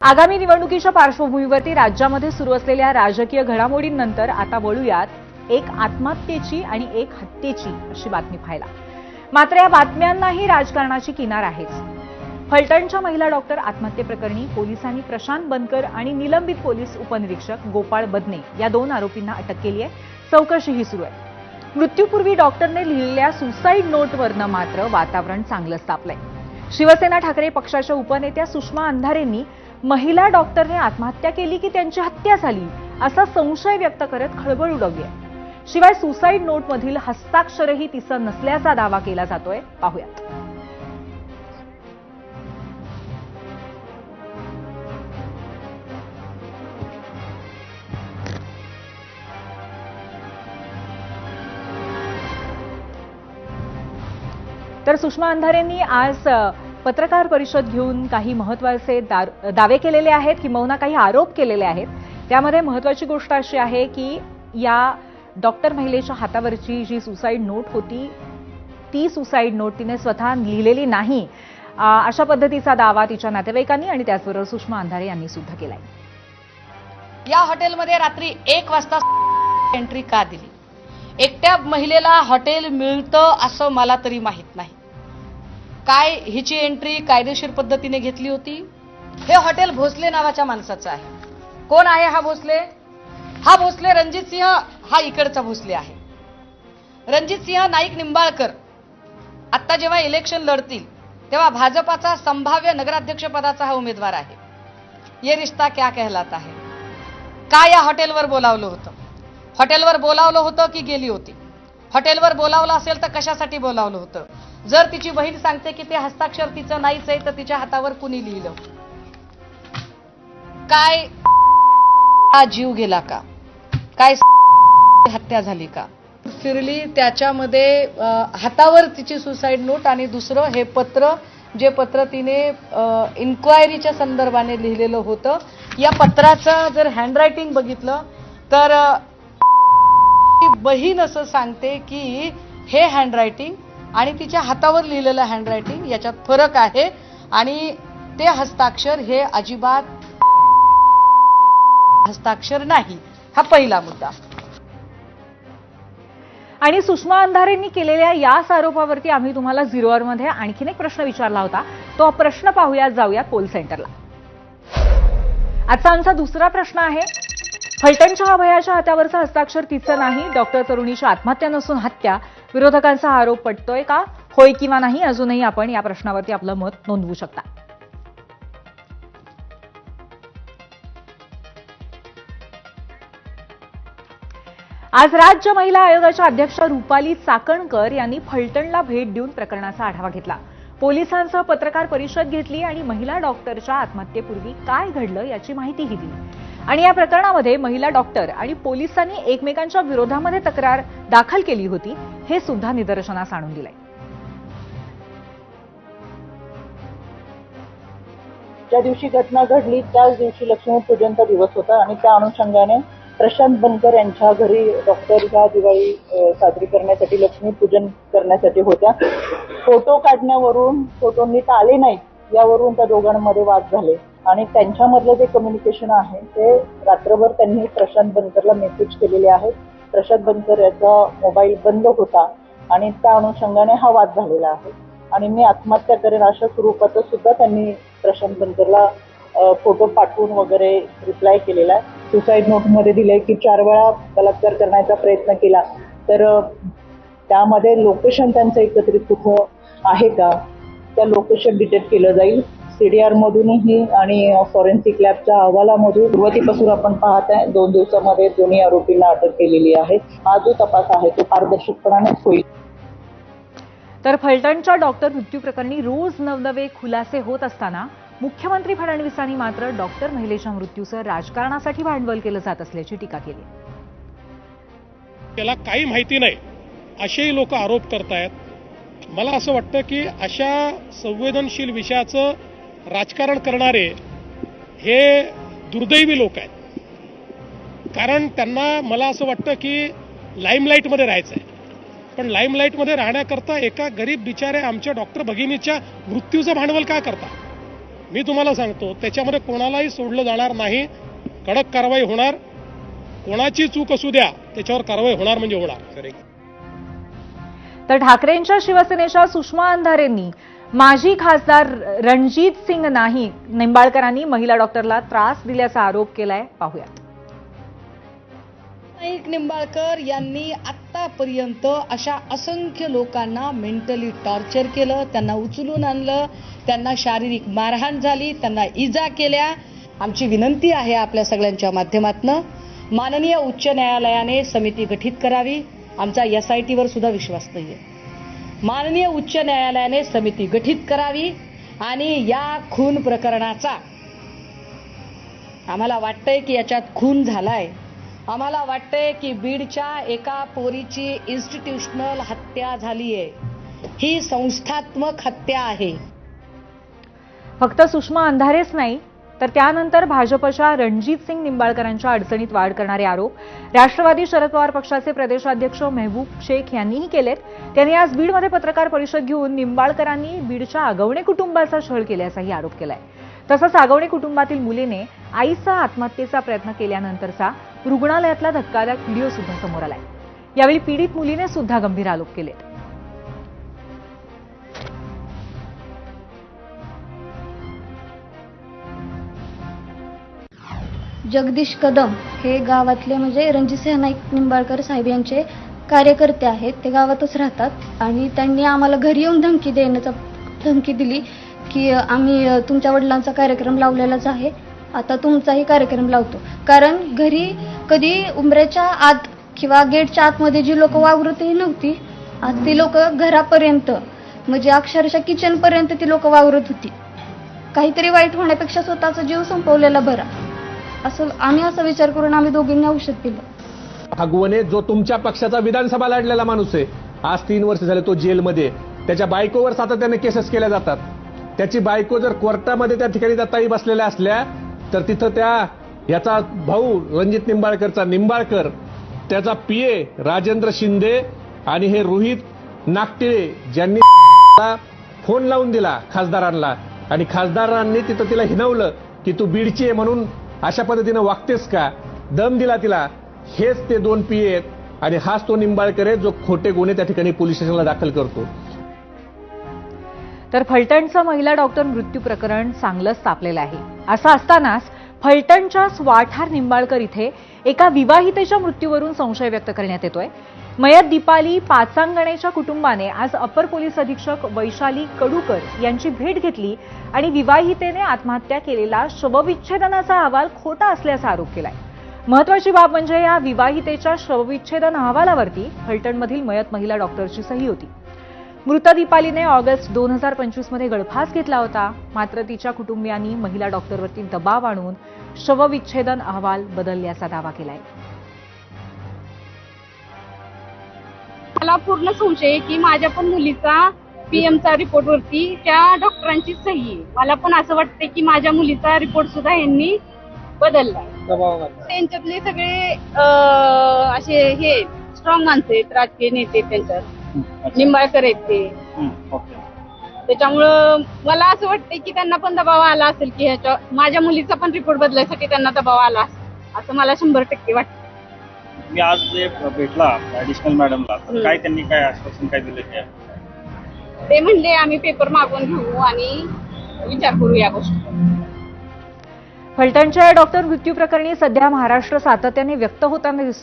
आगामी निवडणुकीच्या पार्श्वभूमीवरती राज्यामध्ये सुरू असलेल्या राजकीय घडामोडींनंतर आता वळूयात एक आत्महत्येची आणि एक हत्येची अशी बातमी पाहायला। मात्र या बातम्यांनाही राजकारणाची किनार आहेच। फलटणच्या महिला डॉक्टर आत्महत्येप्रकरणी पोलिसांनी प्रशांत बनकर आणि निलंबित पोलीस उपनिरीक्षक गोपाळ बदने या दोन आरोपींना अटक केली आहे। चौकशीही सुरू आहे। मृत्यूपूर्वी डॉक्टरने लिहिलेल्या सुसाईड नोटवरनं मात्र वातावरण चांगलंच तापलंय। शिवसेना ठाकरे पक्षाच्या उपनेत्या सुषमा अंधारेंनी महिला डॉक्टरने आत्महत्या केली की त्यांची हत्या झाली असा संशय व्यक्त करत खळबळ उडवली आहे। शिवाय सुसाईड नोटमधील हस्ताक्षरही तिचं नसल्याचा दावा केला जातोय। पाहूयात। तर सुषमा अंधारेंनी आज पत्रकार परिषद घेऊन काही महत्त्वाचे दावे केलेले आहेत, किंवा काही आरोप केलेले आहेत। त्यामध्ये महत्त्वाची गोष्ट अशी आहे की या डॉक्टर महिलेच्या हातावरची जी सुसाईड नोट होती ती सुसाईड नोट तिने स्वतः लिहिलेली नाही अशा पद्धतीचा दावा तिच्या नातेवाईकांनी आणि त्याचबरोबर सुषमा अंधारे यांनी सुद्धा केलाय। या हॉटेलमध्ये रात्री 1 वाजता एंट्री का दिली? एकट्या महिलेला हॉटेल मिळतं असं मला तरी माहित नाही। काय हिची एंट्री कायदेशीर पद्धतीने घेतली होती? हे हॉटेल भोसले नावाच्या माणसाचं आहे। कोण आहे हा भोसले? हा भोसले रणजित सिंह हा इकडचा भोसले आहे। रणजित सिंह नाईक निंबाळकर आता जेव्हा इलेक्शन लढतील तेव्हा भाजपाचा संभाव्य नगराध्यक्ष पदाचा हा उमेदवार आहे। ये रिश्ता क्या कहलाता है? का या हॉटेलवर बोलावलं होतं? हॉटेलवर बोलावलं होतं की गेली होती? हॉटेलवर बोलावलं असेल तर कशासाठी बोलावलं होतं? जर तिची बहीण सांगते की ते हस्ताक्षर तिचं नाहीच आहे तर तिच्या हातावर कुणी लिहिलं? काय जीव गेला का? काय हत्या झाली का? फिरली त्याच्यामध्ये हातावर तिची सुसाईड नोट आणि दुसरं हे पत्र, जे पत्र तिने इन्क्वायरीच्या संदर्भाने लिहिलेलं होतं। या पत्राचं जर हँडरायटिंग बघितलं तर बहीण असं सांगते की हे हँडरायटिंग आणि तिच्या हातावर लिहिलेलं हँडरायटिंग याच्यात फरक आहे आणि ते हस्ताक्षर हे अजिबात हस्ताक्षर नाही। हा पहिला मुद्दा। आणि सुषमा अंधारेंनी केलेल्या याच आरोपावरती आम्ही तुम्हाला झिरो अवरमध्ये आणखीन एक प्रश्न विचारला होता। तो प्रश्न पाहूयात, जाऊयात पोल सेंटरला। आजचा आमचा दुसरा प्रश्न आहे, फलटणच्या अभयाच्या हातावरचं हस्ताक्षर तिचं नाही, डॉक्टर तरुणीची आत्महत्या नसून हत्या, विरोधकांचा आरोप पटतोय का? होय किंवा नाही? अजूनही आपण या प्रश्नावरती आपलं मत नोंदवू शकता। आज राज्य महिला आयोगाच्या अध्यक्षा रुपाली चाकणकर यांनी फलटणला भेट देऊन प्रकरणाचा आढावा घेतला। पोलिसांसह पत्रकार परिषद घेतली आणि महिला डॉक्टरच्या आत्महत्येपूर्वी काय घडलं याची माहितीही दिली। आणि या प्रकरणामध्ये महिला डॉक्टर आणि पोलिसांनी एकमेकांच्या विरोधामध्ये तक्रार दाखल केली होती हे सुद्धा निदर्शनास आणून दिलंय। ज्या दिवशी घटना घडली त्याच दिवशी लक्ष्मीपूजनचा दिवस होता आणि त्या अनुषंगाने प्रशांत बनकर यांच्या घरी डॉक्टर ह्या दिवाळी साजरी करण्यासाठी लक्ष्मीपूजन करण्यासाठी होत्या। फोटो काढण्यावरून फोटो नीट आले नाहीत यावरून त्या दोघांमध्ये वाद झाले आणि त्यांच्यामधलं जे कम्युनिकेशन आहे ते रात्रभर त्यांनी प्रशांत बनकरला मेसेज केलेले आहेत। प्रशांत बनकर याचा मोबाईल बंद होता आणि त्या अनुषंगाने हा वाद झालेला आहे आणि मी आत्महत्या करेन अशा स्वरूपाचं सुद्धा त्यांनी प्रशांत बनकरला फोटो पाठवून वगैरे रिप्लाय केलेला आहे। सुसाईड नोटमध्ये दिले की 4 वेळा बलात्कार करण्याचा प्रयत्न केला, तर त्यामध्ये लोकेशन त्यांचं एकत्रित कुठं आहे का त्या लोकेशन डिटेक्ट केलं जाईल। CDR मधूनही आणि फॉरेन्सिक लॅबच्या अहवालामधून सुरुवातीपासून आपण पाहत आहे 2 दिवसामध्ये दोन्ही आरोपींना अटक केलेली आहे। हा जो तपास आहे तो पारदर्शकपणाने होईल। तर फलटणच्या डॉक्टर मृत्यू प्रकरणी रोज नवनवे खुलासे होत असताना मुख्यमंत्री फडणवीसांनी मात्र डॉक्टर महिलेच्या मृत्यूचं राजकारणासाठी भांडवल केलं जात असल्याची टीका केली। त्याला काही माहिती नाही असेही लोक आरोप करतायत। मला असं वाटतं की अशा संवेदनशील विषयाचं राजकारण करणारे हे दुर्दैवी लोक आहेत, कारण त्यांना मला असं वाटतं की लाईमलाईटमध्ये राहायचं आहे, पण लाईमलाईटमध्ये राहण्याकरता एका गरीब बिचाऱ्या आमच्या डॉक्टर भगिनीच्या मृत्यूचं भांडवल का करता? मी तुम्हाला सांगतो त्याच्यामध्ये कोणालाही सोडलं जाणार नाही. कडक कारवाई होणार. कोणाची चूक असू द्या त्याच्यावर कारवाई होणार म्हणजे होणार. तर ठाकरेंच्या शिवसेनेच्या सुषमा अंधारेंनी माजी खासदार रणजित सिंग निंबाळकरांनी महिला डॉक्टरला त्रास दिल्याचा आरोप केलाय. पाहूया. नाईक निंबाळकर यांनी आतापर्यंत अशा असंख्य लोकांना मेंटली टॉर्चर केलं, त्यांना उचलून आणलं, त्यांना शारीरिक मारहाण झाली, त्यांना इजा केल्या. आमची विनंती आहे आपल्या सगळ्यांच्या माध्यमातून माननीय उच्च न्यायालयाने समिती गठीत करावी. आमचा SIT वर सुद्धा विश्वास नाहीये. माननीय उच्च न्यायालयाने समिती गठीत करावी आणि या खून प्रकरणाचा आम्हाला वाटतंय की याच्यात खून झालाय. आम्हाला वाटतंय की बीडच्या एका पोरीची इन्स्टिट्यूशनल हत्या झालीय. ही संस्थात्मक हत्या आहे. फक्त सुषमा अंधारेच नाही तर त्यानंतर भाजपच्या रणजित सिंग निंबाळकरांच्या अडचणीत वाढ करणारे आरोप राष्ट्रवादी शरद पवार पक्षाचे प्रदेशाध्यक्ष मेहबूब शेख यांनीही केलेत. त्यांनी आज बीडमध्ये पत्रकार परिषद घेऊन निंबाळकरांनी बीडच्या आगवणे कुटुंबाचा छळ केल्याचाही आरोप केलाय. तसंच आगवणे कुटुंबातील मुलीने आईचा आत्महत्येचा प्रयत्न केल्यानंतरचा रुग्णालयातला धक्कादायक व्हिडिओ सुद्धा समोर आलाय. यावेळी पीडित मुलीने सुद्धा गंभीर आरोप केलेत. जगदीश कदम हे गावातले म्हणजे रणजितसिंह नाईक निंबाळकर साहेब यांचे कार्यकर्ते आहेत. ते गावातच राहतात आणि त्यांनी आम्हाला घरी येऊन धमकी दिली की आम्ही तुमच्या वडिलांचा कार्यक्रम लावलेलाच आहे, आता तुमचाही कार्यक्रम लावतो. कारण घरी कधी उंबऱ्याच्या आत किंवा गेटच्या आतमध्ये जी लोक वावरतही नव्हती, आज ती लोक घरापर्यंत म्हणजे अक्षरशः किचनपर्यंत ती लोक वावरत होती. काहीतरी वाईट होण्यापेक्षा स्वतःचा जीव संपवलेला बरा असं आम्ही असा विचार करून आम्ही दोघींनी औषध पिलं. आगवणे जो तुमच्या पक्षाचा विधानसभा लढलेला माणूस आहे, आज 3 वर्ष झाले तो जेलमध्ये. त्याच्या बायकोवर सातत्याने केसेस केल्या जातात. त्याची बायको जर कोर्टामध्ये त्या ठिकाणी ताई बसलेल्या असल्या तर तिथं याचा भाऊ रणजित निंबाळकरचा निंबाळकर, त्याचा PA राजेंद्र शिंदे आणि हे रोहित नागटिळे ज्यांनी फोन लावून दिला खासदारांना आणि खासदारांनी तिथं तिला हिणवलं की तू बीडची आहे म्हणून अशा पद्धतीनं वागतेस का, दम दिला तिला. हेच ते 2 PA आहेत आणि हाच तो निंबाळकर आहे जो खोटे गुन्हे त्या ठिकाणी पोलीस स्टेशनला दाखल करतो. तर फलटणचं महिला डॉक्टर मृत्यू प्रकरण चांगलंच तापलेलं आहे. असं असतानाच फलटणच्या स्वाठार निंबाळकर इथे एका विवाहितेच्या मृत्यूवरून संशय व्यक्त करण्यात येतोय. मयत दीपाली पाचांगणेच्या कुटुंबाने आज अपर पोलीस अधीक्षक वैशाली कडूकर यांची भेट घेतली आणि विवाहितेने आत्महत्या केलेला शवविच्छेदनाचा अहवाल खोटा असल्याचा आरोप केलाय. महत्वाची बाब म्हणजे या विवाहितेच्या शवविच्छेदन अहवालावरती फलटणमधील मयत महिला डॉक्टरची सही होती. मृत दीपालीने ऑगस्ट 2025 मध्ये गळफास घेतला होता. मात्र तिच्या कुटुंबियांनी महिला डॉक्टरवरती दबाव आणून शवविच्छेदन अहवाल बदलल्याचा दावा केलाय. मला पूर्ण संशय आहे की माझ्या पण मुलीचा PMचा रिपोर्टवरती त्या डॉक्टरांची सही आहे. मला पण असं वाटतं की माझ्या मुलीचा रिपोर्ट सुद्धा यांनी बदललाय. त्यांच्यातले सगळे असे हे स्ट्रॉंग माणसं आहेत, राजकीय नेते त्यांच्यात निंबाळकर आहेत ते. त्याच्यामुळं मला असं वाटतंय की त्यांना पण दबाव आला असेल की ह्याच्या माझ्या मुलीचा पण रिपोर्ट बदलायसाठी त्यांना दबाव आला असेल असं मला 100% वाटतं. मी आज जे भेटला ऍडिशनल मॅडमला तर काय त्यांनी काय आश्वासन काय दिलं ते म्हणले आम्ही पेपर मागवून घेऊ आणि विचार करू या गोष्टी. फलटणच्या डॉक्टर मृत्यू प्रकरणी सध्या महाराष्ट्र सातत्याने व्यक्त होताना दिसतो.